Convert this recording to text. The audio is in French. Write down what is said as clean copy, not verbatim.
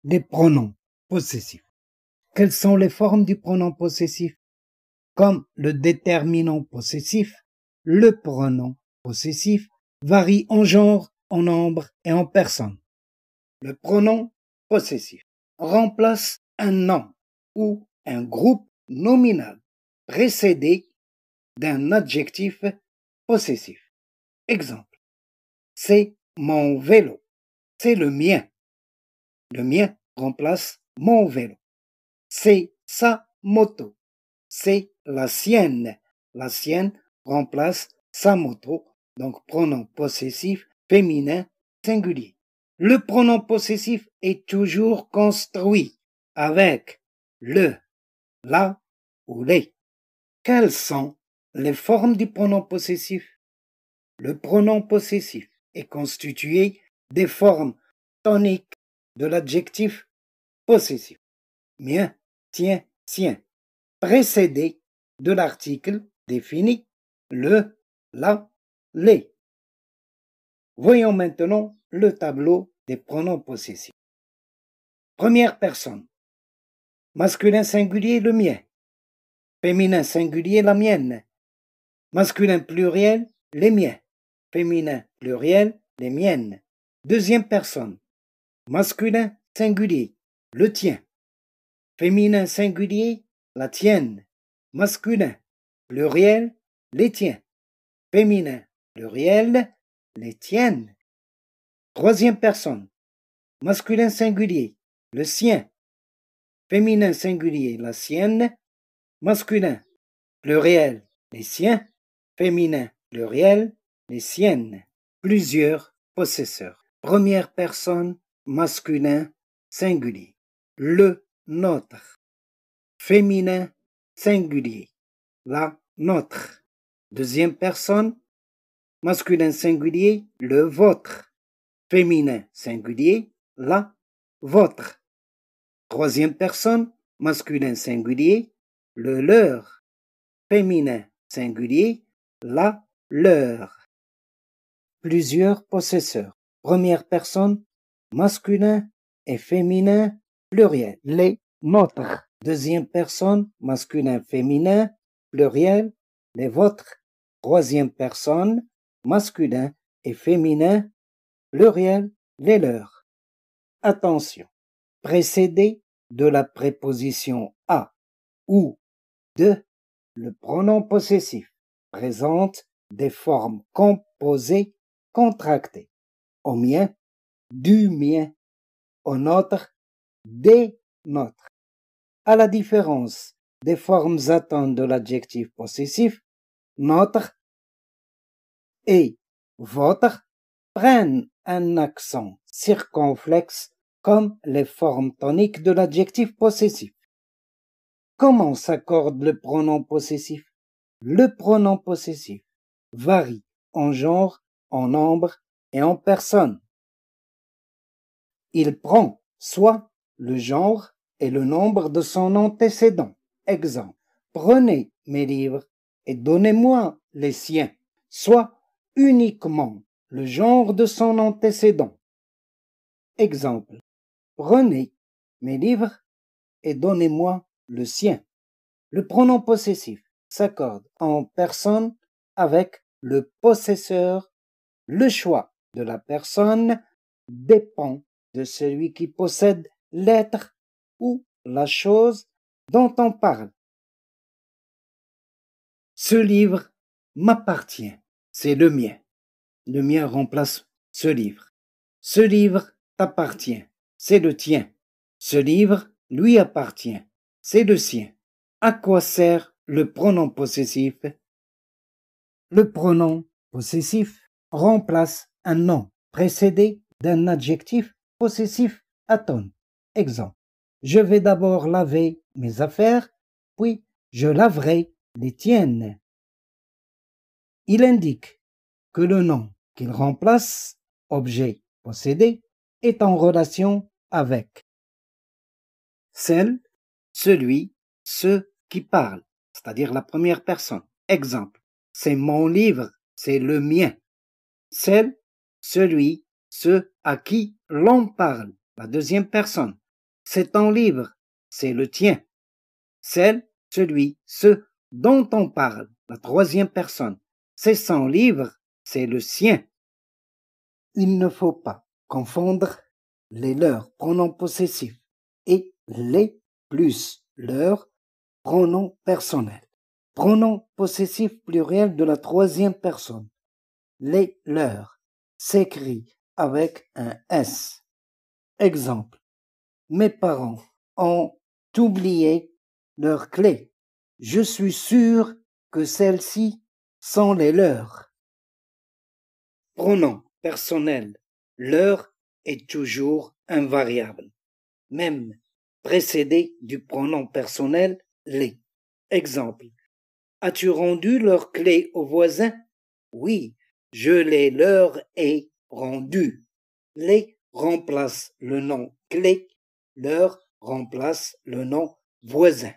Des pronoms possessifs. Quelles sont les formes du pronom possessif? Comme le déterminant possessif, le pronom possessif varie en genre, en nombre et en personne. Le pronom possessif remplace un nom ou un groupe nominal précédé d'un adjectif possessif. Exemple, c'est mon vélo, c'est le mien. Le mien remplace mon vélo. C'est sa moto, c'est la sienne. La sienne remplace sa moto, donc pronom possessif féminin singulier. Le pronom possessif est toujours construit avec le, la ou les. Quelles sont les formes du pronom possessif? Le pronom possessif est constitué des formes toniques de l'adjectif possessif. Mien, tien, sien, précédé de l'article défini le, la, les. Voyons maintenant le tableau des pronoms possessifs. Première personne. Masculin singulier, le mien. Féminin singulier, la mienne. Masculin pluriel, les miens. Féminin pluriel, les miennes. Deuxième personne. Masculin singulier, le tien. Féminin singulier, la tienne. Masculin pluriel, les tiens. Féminin pluriel, les tiennes. Troisième personne. Masculin singulier, le sien. Féminin singulier, la sienne. Masculin pluriel, les siens. Féminin pluriel, les siennes. Plusieurs possesseurs. Première personne, masculin singulier. Le, notre. Féminin singulier. La, notre. Deuxième personne, masculin singulier, le vôtre. Féminin singulier, la, votre. Troisième personne, masculin singulier, le leur. Féminin singulier, la, leur. Plusieurs possesseurs. Première personne, masculin et féminin, pluriel. Les, notre. Deuxième personne, masculin, féminin, pluriel. Les vôtres. Troisième personne, masculin et féminin, pluriel. Les leurs. Attention. Précédé de la préposition à ou de, le pronom possessif présente des formes composées contractées. Au mien, du mien. Au nôtre, des nôtres. À la différence des formes atteintes de l'adjectif possessif, notre et votre prennent un accent circonflexe comme les formes toniques de l'adjectif possessif. Comment s'accorde le pronom possessif? Le pronom possessif varie en genre, en nombre et en personne. Il prend soit le genre et le nombre de son antécédent. Exemple, prenez mes livres et donnez-moi les siens, soit uniquement le genre de son antécédent. Exemple, prenez mes livres et donnez-moi le sien. Le pronom possessif s'accorde en personne avec le possesseur. Le choix de la personne dépend de celui qui possède l'être ou la chose dont on parle. Ce livre m'appartient, c'est le mien. Le mien remplace ce livre. Ce livre t'appartient, c'est le tien. Ce livre lui appartient, c'est le sien. À quoi sert le pronom possessif? Le pronom possessif remplace un nom précédé d'un adjectif possessif atone. Exemple, je vais d'abord laver mes affaires, puis je laverai les tiennes. Il indique que le nom qu'il remplace, objet possédé, est en relation avec celle, celui, ceux qui parlent, c'est-à-dire la première personne. Exemple, c'est mon livre, c'est le mien. Celle, celui, ceux à qui l'on parle, la deuxième personne. C'est ton livre, c'est le tien. Celle, celui, ce dont on parle, la troisième personne. C'est son livre, c'est le sien. Il ne faut pas confondre les leurs pronoms possessifs et les plus leurs pronoms personnels. Pronom possessif pluriel de la troisième personne. Les leurs s'écrit avec un S. Exemple. Mes parents ont oublié leurs clés. Je suis sûr que celles-ci sont les leurs. Pronom personnel. Leur est toujours invariable, même précédé du pronom personnel les. Exemple. As-tu rendu leurs clés aux voisins? Oui, je les leur ai rendues. Les remplace le nom clé, leur remplace le nom voisin.